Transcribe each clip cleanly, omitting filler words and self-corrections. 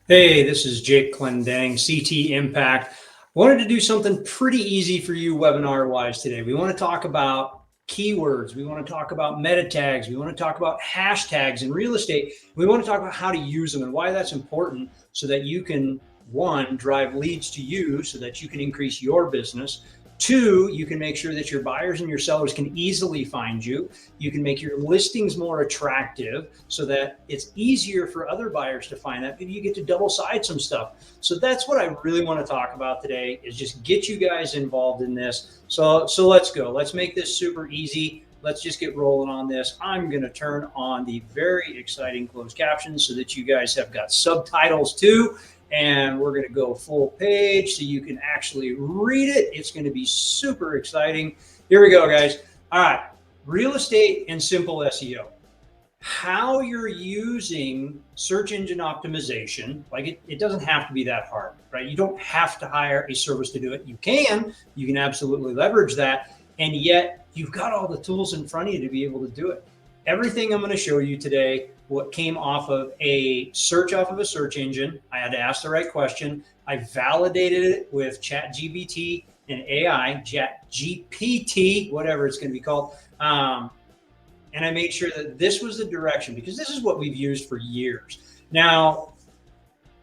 Hey, this is Jake Clendang, CT Impact. Wanted to do something pretty easy for you webinar-wise today. We want to talk about keywords. We want to talk about meta tags. We want to talk about hashtags in real estate. We want to talk about how to use them and why that's important so that you can, one, drive leads to you so that you can increase your business. Two, you can make sure that your buyers and your sellers can easily find you. You can make your listings more attractive so that it's easier for other buyers to find that. Maybe you get to double side some stuff. So that's what I really want to talk about today, is just get you guys involved in this. So let's go. Let's make this super easy. Let's just get rolling on this. I'm going to turn on the very exciting closed captions so that you guys have got subtitles too. And we're going to go full page so you can actually read it. It's going to be super exciting. Here we go, guys. All right. Real estate and simple SEO. How you're using search engine optimization. Like it doesn't have to be that hard, right? You don't have to hire a service to do it. You can absolutely leverage that. And yet you've got all the tools in front of you to be able to do it. Everything I'm going to show you today, what came off of a search off of a search engine. I had to ask the right question. I validated it with ChatGPT and AI, ChatGPT, whatever it's going to be called. And I made sure that this was the direction, because this is what we've used for years. Now,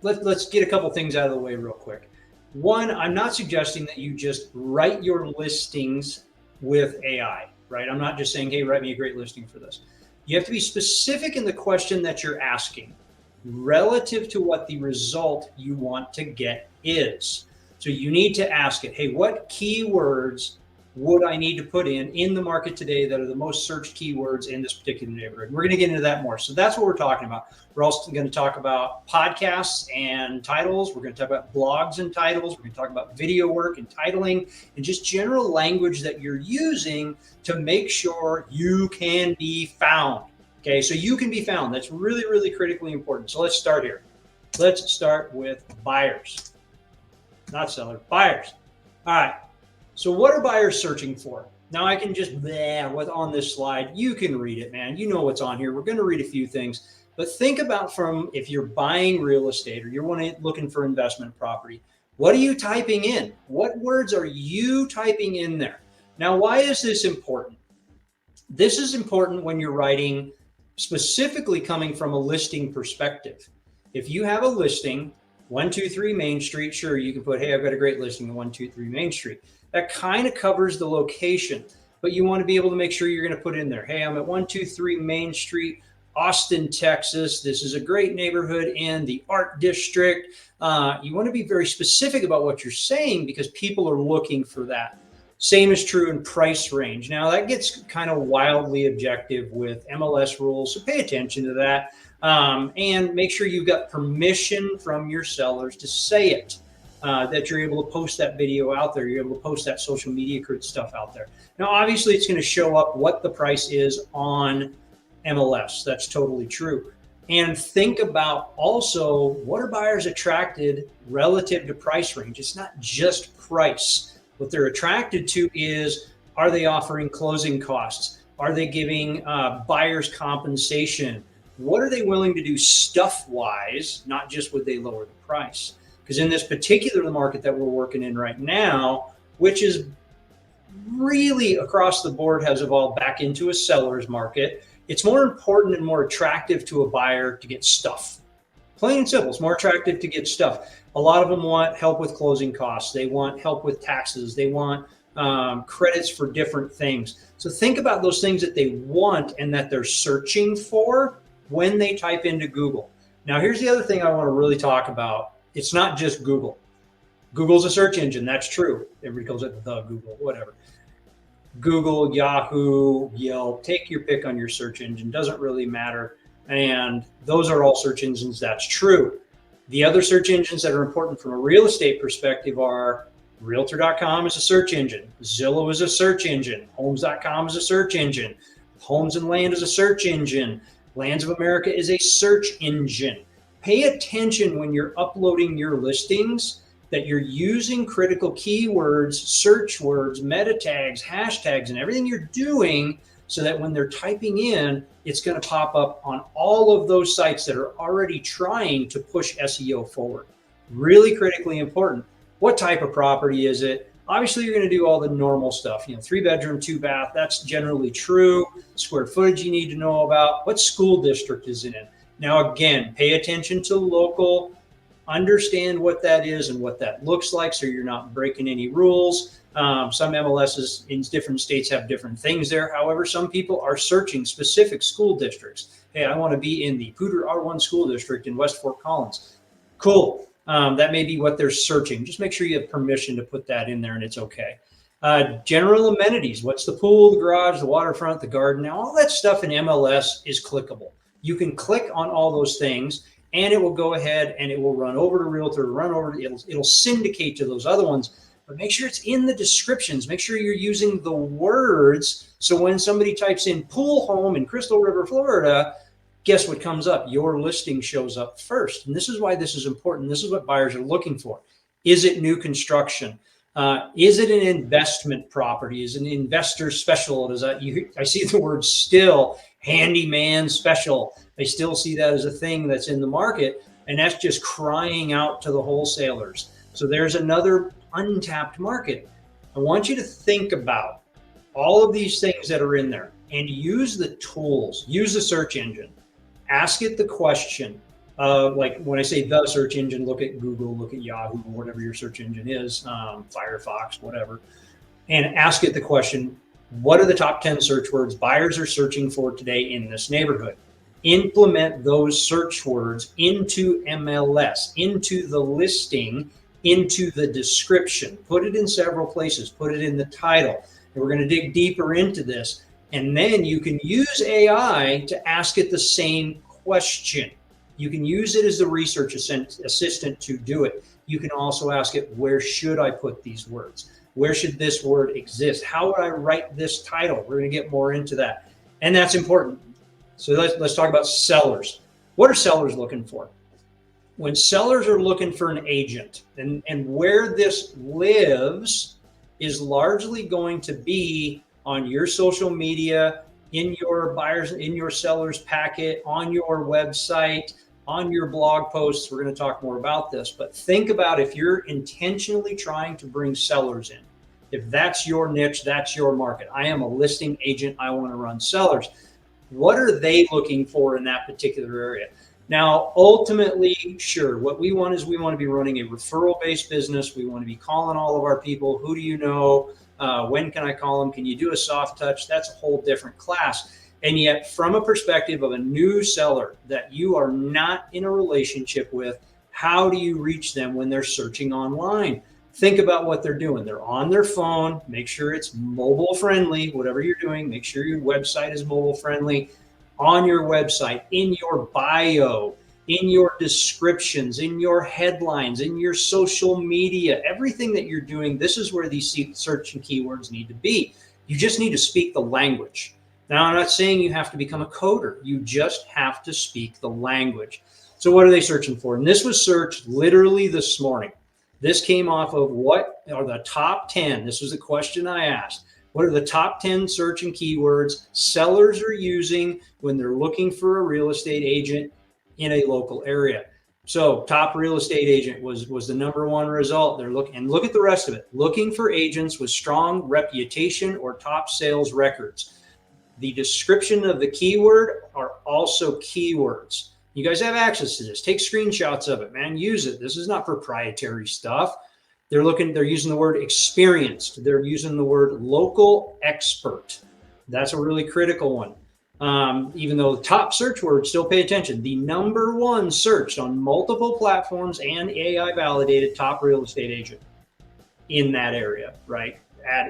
let's get a couple things out of the way real quick. One, I'm not suggesting that you just write your listings with AI, right? I'm not just saying, hey, write me a great listing for this. You have to be specific in the question that you're asking relative to what the result you want to get is. So you need to ask it, hey, what keywords would I need to put in the market today that are the most searched keywords in this particular neighborhood? We're going to get into that more. So that's what we're talking about. We're also going to talk about podcasts and titles. We're going to talk about blogs and titles. We're going to talk about video work and titling and just general language that you're using to make sure you can be found. Okay, so you can be found. That's really, really critically important. So let's start here. Let's start with buyers, not sellers, buyers. All right. So what are buyers searching for? Now I can just, what's on this slide, you can read it, man. You know what's on here. We're going to read a few things, but think about from if you're buying real estate or you're looking for investment property, what are you typing in? What words are you typing in there? Now, why is this important? This is important when you're writing specifically coming from a listing perspective. If you have a listing, 123 Main Street, sure, you can put, hey, I've got a great listing at 123 Main Street. That kind of covers the location, but you want to be able to make sure you're going to put in there, hey, I'm at 123 Main Street, Austin, Texas. This is a great neighborhood in the art district. You want to be very specific about what you're saying because people are looking for that. Same is true in price range. Now that gets kind of wildly objective with MLS rules, so pay attention to that. And make sure you've got permission from your sellers to say it, that you're able to post that video out there. You're able to post that social media stuff out there. Now, obviously, it's going to show up what the price is on MLS. That's totally true. And think about also, what are buyers attracted relative to price range? It's not just price. What they're attracted to is, are they offering closing costs? Are they giving buyers compensation? What are they willing to do stuff-wise, not just would they lower the price? Because in this particular market that we're working in right now, which is really across the board has evolved back into a seller's market, it's more important and more attractive to a buyer to get stuff. Plain and simple, it's more attractive to get stuff. A lot of them want help with closing costs. They want help with taxes. They want credits for different things. So think about those things that they want and that they're searching for when they type into Google. Now, here's the other thing I want to really talk about. It's not just Google. Google's a search engine. That's true. Everybody calls it the Google, whatever. Google, Yahoo, Yelp, take your pick on your search engine. Doesn't really matter. And those are all search engines. That's true. The other search engines that are important from a real estate perspective are Realtor.com is a search engine. Zillow is a search engine. Homes.com is a search engine. Homes and Land is a search engine. Lands of America is a search engine. Pay attention when you're uploading your listings that you're using critical keywords, search words, meta tags, hashtags, and everything you're doing so that when they're typing in, it's going to pop up on all of those sites that are already trying to push SEO forward. Really critically important. What type of property is it? Obviously, you're going to do all the normal stuff, 3-bedroom, 2-bath. That's generally true. Square footage you need to know about. What school district is it in? Now, again, pay attention to local, understand what that is and what that looks like so you're not breaking any rules. Some MLSs in different states have different things there. However, some people are searching specific school districts. Hey, I want to be in the Poudre R1 school district in West Fort Collins. Cool. That may be what they're searching. Just make sure you have permission to put that in there and it's okay. General amenities. What's the pool, the garage, the waterfront, the garden? Now, all that stuff in MLS is clickable. You can click on all those things and it will go ahead and it will run over to Realtor, it'll syndicate to those other ones. But make sure it's in the descriptions. Make sure you're using the words. So when somebody types in pool home in Crystal River, Florida, guess what comes up? Your listing shows up first. And this is why this is important. This is what buyers are looking for. Is it new construction? Is it an investment property? Is it an investor special? I see the word still, handyman special. I still see that as a thing that's in the market. And that's just crying out to the wholesalers. So there's another untapped market. I want you to think about all of these things that are in there and use the tools, use the search engine, ask it the question. Like when I say the search engine, look at Google, look at Yahoo, whatever your search engine is, Firefox, whatever, and ask it the question, what are the top 10 search words buyers are searching for today in this neighborhood? Implement those search words into MLS, into the listing, into the description. Put it in several places, put it in the title. And we're going to dig deeper into this. And then you can use AI to ask it the same question. You can use it as the research assistant to do it. You can also ask it, where should I put these words? Where should this word exist? How would I write this title? We're going to get more into that. And that's important. So let's talk about sellers. What are sellers looking for? When sellers are looking for an agent, and where this lives is largely going to be on your social media, in your buyers, in your sellers packet, on your website, on your blog posts. We're going to talk more about this, but think about if you're intentionally trying to bring sellers in, if that's your niche, that's your market. I am a listing agent. I want to run sellers. What are they looking for in that particular area? Now, ultimately, sure, what we want is we want to be running a referral-based business. We want to be calling all of our people. Who do you know? When can I call them? Can you do a soft touch? That's a whole different class. And yet, from a perspective of a new seller that you are not in a relationship with, how do you reach them when they're searching online? Think about what they're doing. They're on their phone. Make sure it's mobile friendly. Whatever you're doing, make sure your website is mobile friendly. On your website, in your bio, in your descriptions, in your headlines, in your social media, everything that you're doing, this is where these search and keywords need to be. You just need to speak the language. Now, I'm not saying you have to become a coder. You just have to speak the language. So what are they searching for? And this was searched literally this morning. This came off of what are the top 10. This was the question I asked. What are the top 10 search and keywords sellers are using when they're looking for a real estate agent in a local area? So top real estate agent was the #1 result. They're looking, and look at the rest of it. Looking for agents with strong reputation or top sales records. The description of the keyword are also keywords. You guys have access to this. Take screenshots of it, man. Use it. This is not proprietary stuff. They're using the word experienced. They're using the word local expert. That's a really critical one. Even though the top search words, still pay attention. The #1 searched on multiple platforms and AI validated top real estate agent in that area, right?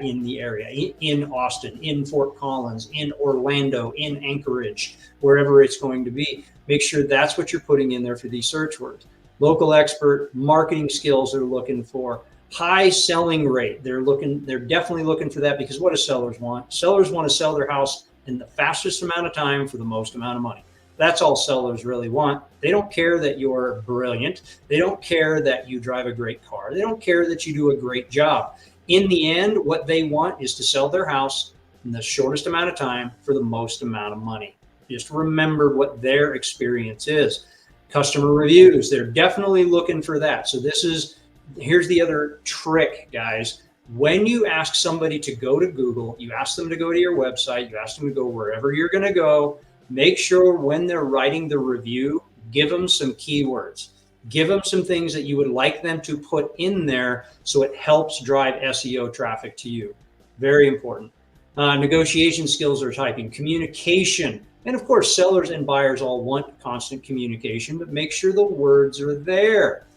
In the area, in Austin, in Fort Collins, in Orlando, in Anchorage, wherever it's going to be. Make sure that's what you're putting in there for these search words. Local expert, marketing skills they're looking for, high selling rate. They're definitely looking for that, because what do sellers want? Sellers want to sell their house in the fastest amount of time for the most amount of money. That's all sellers really want. They don't care that you're brilliant. They don't care that you drive a great car. They don't care that you do a great job. In the end, what they want is to sell their house, in the shortest amount of time for the most amount of money. Just remember what their experience is. Customer reviews, they're definitely looking for that. So here's the other trick, guys. When you ask somebody to go to Google, you ask them to go to your website, you ask them to go wherever you're going to go, make sure when they're writing the review, give them some keywords. Give them some things that you would like them to put in there so it helps drive SEO traffic to you. Very important. Negotiation skills or typing, communication. And of course, sellers and buyers all want constant communication, but make sure the words are there.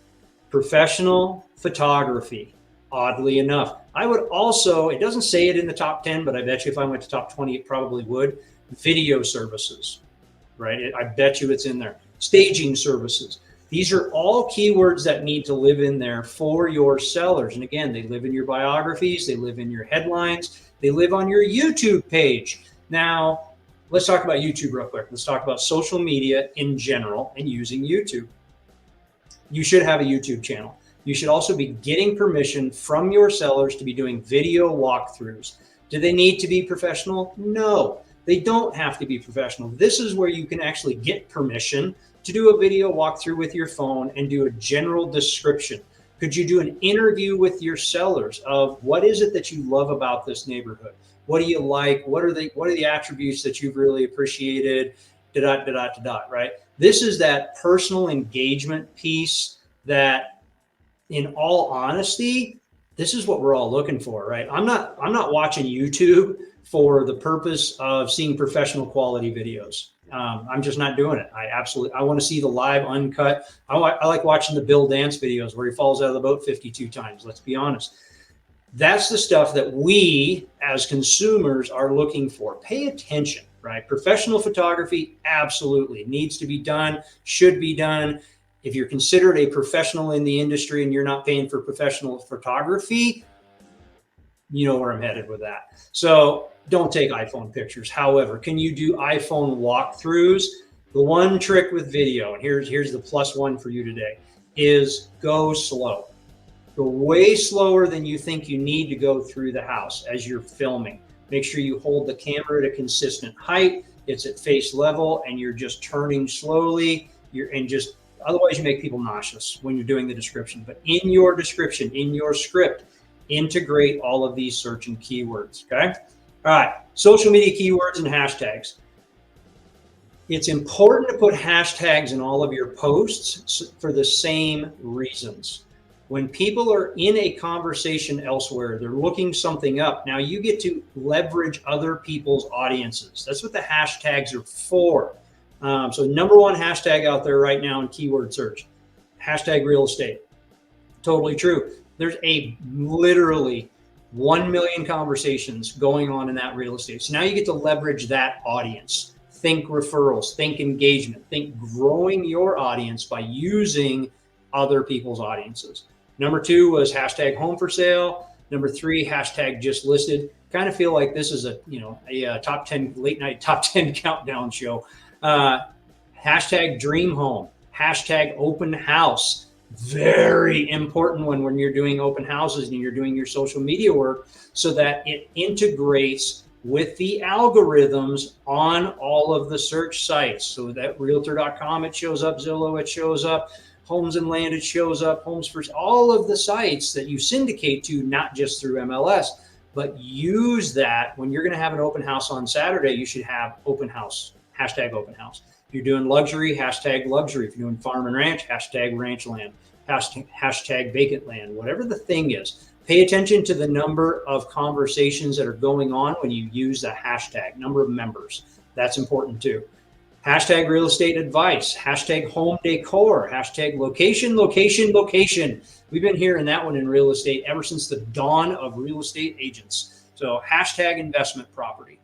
Professional photography, oddly enough. I would also, it doesn't say it in the top 10, but I bet you if I went to top 20, it probably would. Video services, right? I bet you it's in there. Staging services. These are all keywords that need to live in there for your sellers. And again, they live in your biographies, they live in your headlines, they live on your YouTube page. Now, let's talk about YouTube real quick. Let's talk about social media in general and using YouTube. You should have a YouTube channel. You should also be getting permission from your sellers to be doing video walkthroughs. Do they need to be professional? No, they don't have to be professional. This is where you can actually get permission to do a video walkthrough with your phone and do a general description. Could you do an interview with your sellers of what is it that you love about this neighborhood? What do you like? What are the attributes that you've really appreciated? Right? This is that personal engagement piece that, in all honesty, this is what we're all looking for, right? I'm not watching YouTube for the purpose of seeing professional quality videos. I'm just not doing it. I want to see the live uncut. I like watching the Bill Dance videos where he falls out of the boat 52 times. Let's be honest. That's the stuff that we as consumers are looking for. Pay attention, right? Professional photography absolutely needs to be done, should be done. If you're considered a professional in the industry and you're not paying for professional photography, you know where I'm headed with that. So don't take iPhone pictures. However, can you do iPhone walkthroughs? The one trick with video, and here's the plus one for you today, is go slow. Go way slower than you think you need to go through the house as you're filming. Make sure you hold the camera at a consistent height. It's at face level and you're just turning slowly. Otherwise you make people nauseous when you're doing the description. But in your description, in your script, integrate all of these search and keywords, okay? All right, social media keywords and hashtags. It's important to put hashtags in all of your posts for the same reasons. When people are in a conversation elsewhere, they're looking something up. Now you get to leverage other people's audiences. That's what the hashtags are for. So number one hashtag out there right now in keyword search, hashtag real estate. Totally true. There's literally 1 million conversations going on in that real estate. So now you get to leverage that audience. Think referrals, think engagement, think growing your audience by using other people's audiences. Number two was hashtag home for sale. Number three, hashtag just listed. Kind of feel like this is a top 10 late night top 10 countdown show. Hashtag dream home, hashtag open house. Very important when you're doing open houses and you're doing your social media work so that it integrates with the algorithms on all of the search sites. So that realtor.com, it shows up, Zillow, it shows up, Homes and Land, it shows up, Homes First, all of the sites that you syndicate to, not just through MLS, but use that when you're going to have an open house on Saturday. You should have open house, hashtag open house. If you're doing luxury, hashtag luxury. If you're doing farm and ranch, hashtag ranch land, hashtag vacant land, whatever the thing is. Pay attention to the number of conversations that are going on when you use the hashtag, number of members. That's important too. Hashtag real estate advice, hashtag home decor, hashtag location, location, location. We've been hearing that one in real estate ever since the dawn of real estate agents. So hashtag investment property.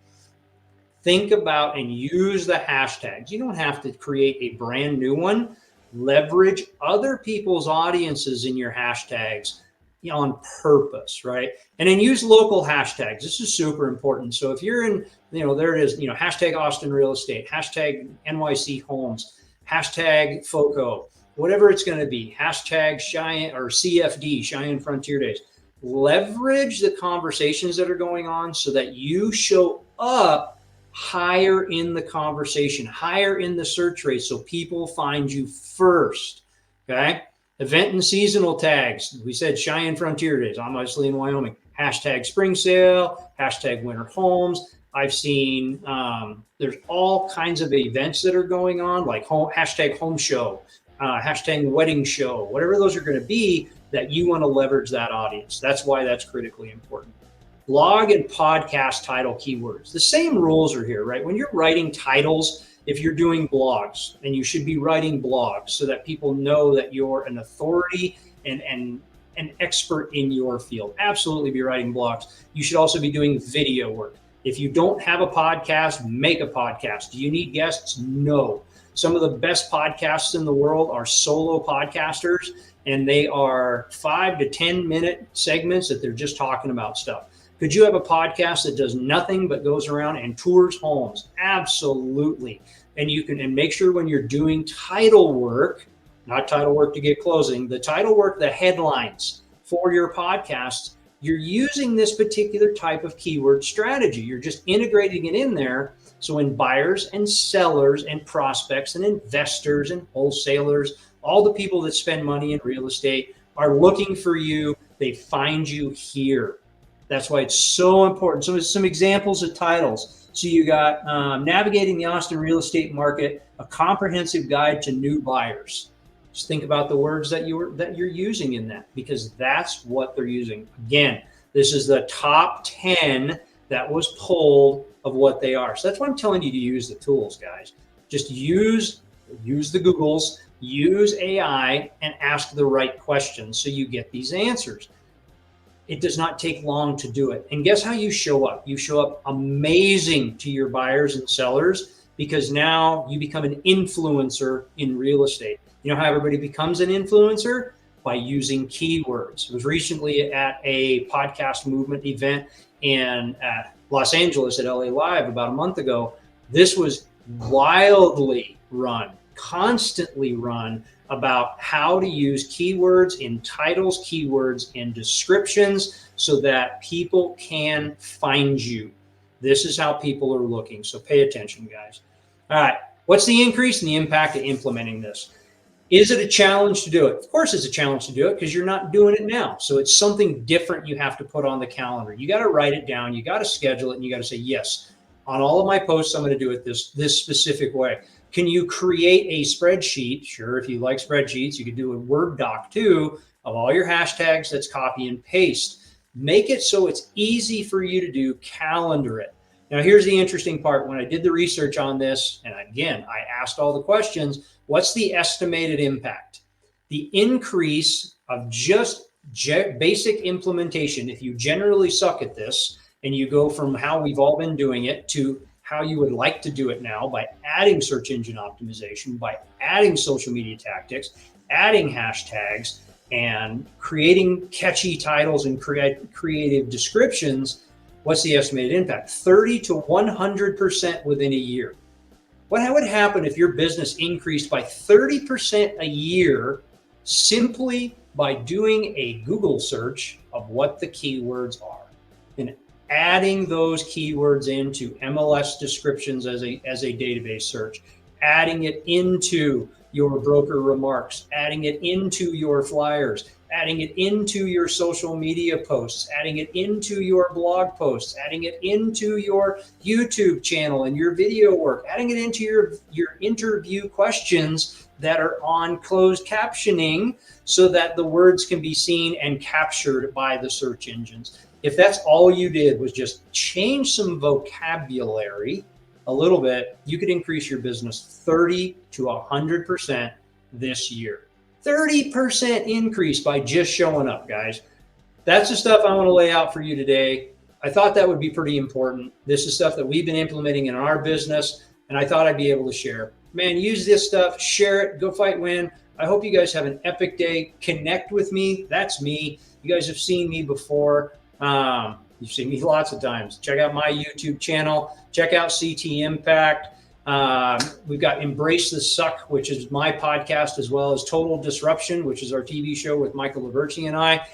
Think about and use the hashtags. You don't have to create a brand new one. Leverage other people's audiences in your hashtags on purpose, right? And then use local hashtags. This is super important. So if you're in, there it is, hashtag Austin real estate, hashtag NYC homes, hashtag FOCO, whatever it's going to be, hashtag Cheyenne or CFD, Cheyenne Frontier Days. leverage the conversations that are going on so that you show up higher in the conversation, higher in the search rate, so people find you first. Okay. Event and seasonal tags. We said Cheyenne Frontier Days. I'm obviously in Wyoming. Hashtag spring sale, hashtag winter homes. I've seen there's all kinds of events that are going on, like hashtag home show, hashtag wedding show, whatever those are going to be, that you want to leverage that audience. That's why that's critically important. Blog and podcast title keywords. The same rules are here, right? When you're writing titles, if you're doing blogs, and you should be writing blogs so that people know that you're an authority and an expert in your field. Absolutely be writing blogs. You should also be doing video work. If you don't have a podcast, make a podcast. Do you need guests? No. Some of the best podcasts in the world are solo podcasters, and they are 5 to 10 minute segments that they're just talking about stuff. Could you have a podcast that does nothing but goes around and tours homes? Absolutely. And you can, and make sure when you're doing title work, not title work to get closing, the title work, the headlines for your podcasts, you're using this particular type of keyword strategy. You're just integrating it in there. So when buyers and sellers and prospects and investors and wholesalers, all the people that spend money in real estate are looking for you, they find you here. That's why it's so important. So some examples of titles. So you got Navigating the Austin Real Estate Market, a comprehensive guide to new buyers. Just think about the words that you're using in that, because that's what they're using. Again, this is the top 10 that was pulled of what they are. So that's why I'm telling you to use the tools, guys. Just use the Googles, use AI, and ask the right questions so you get these answers. It does not take long to do it. And guess how you show up? You show up amazing to your buyers and sellers, because now you become an influencer in real estate. You know how everybody becomes an influencer? By using keywords. I was recently at a podcast movement event in Los Angeles at LA Live about a month ago. This was wildly run, constantly run, about how to use keywords in titles, keywords in descriptions, so that people can find you. This is how people are looking. So pay attention, guys. All right. What's the increase and the impact of implementing this? Is it a challenge to do it? Of course it's a challenge to do it, because you're not doing it now. So it's something different you have to put on the calendar. You got to write it down. You got to schedule it, and you got to say, yes, on all of my posts, I'm going to do it this specific way. Can you create a spreadsheet? Sure, if you like spreadsheets, you could do a Word doc too of all your hashtags. That's copy and paste. Make it so it's easy for you to do. Calendar it. Now, here's the interesting part. When I did the research on this, and again, I asked all the questions, what's the estimated impact? The increase of just basic implementation, if you generally suck at this and you go from how we've all been doing it to how you would like to do it now, by adding search engine optimization, by adding social media tactics, adding hashtags, and creating catchy titles and creative descriptions, what's the estimated impact? 30 to 100% within a year. What would happen if your business increased by 30% a year simply by doing a Google search of what the keywords are and adding those keywords into MLS descriptions as a database search, adding it into your broker remarks, adding it into your flyers, adding it into your social media posts, adding it into your blog posts, adding it into your YouTube channel and your video work, adding it into your interview questions that are on closed captioning so that the words can be seen and captured by the search engines. If that's all you did was just change some vocabulary a little bit, you could increase your business 30 to 100% this year. 30% increase by just showing up, guys. That's the stuff I want to lay out for you today. I thought that would be pretty important. This is stuff that we've been implementing in our business, and I thought I'd be able to share. Man, use this stuff, share it, go fight, win. I hope you guys have an epic day. Connect with me. That's me. You guys have seen me before. You've seen me lots of times. Check out my YouTube channel. Check out CT Impact. We've got Embrace the Suck, which is my podcast, as well as Total Disruption, which is our TV show with Michael Laverty and I.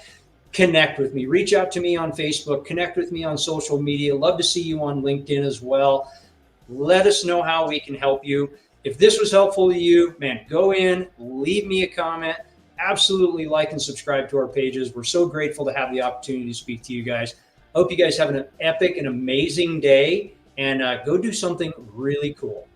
connect with me. Reach out to me on Facebook, connect with me on social media. Love to see you on LinkedIn as well. Let us know how we can help you. If this was helpful to you, man, go in, leave me a comment. Absolutely like and subscribe to our pages. We're so grateful to have the opportunity to speak to you guys. Hope you guys have an epic and amazing day, and go do something really cool.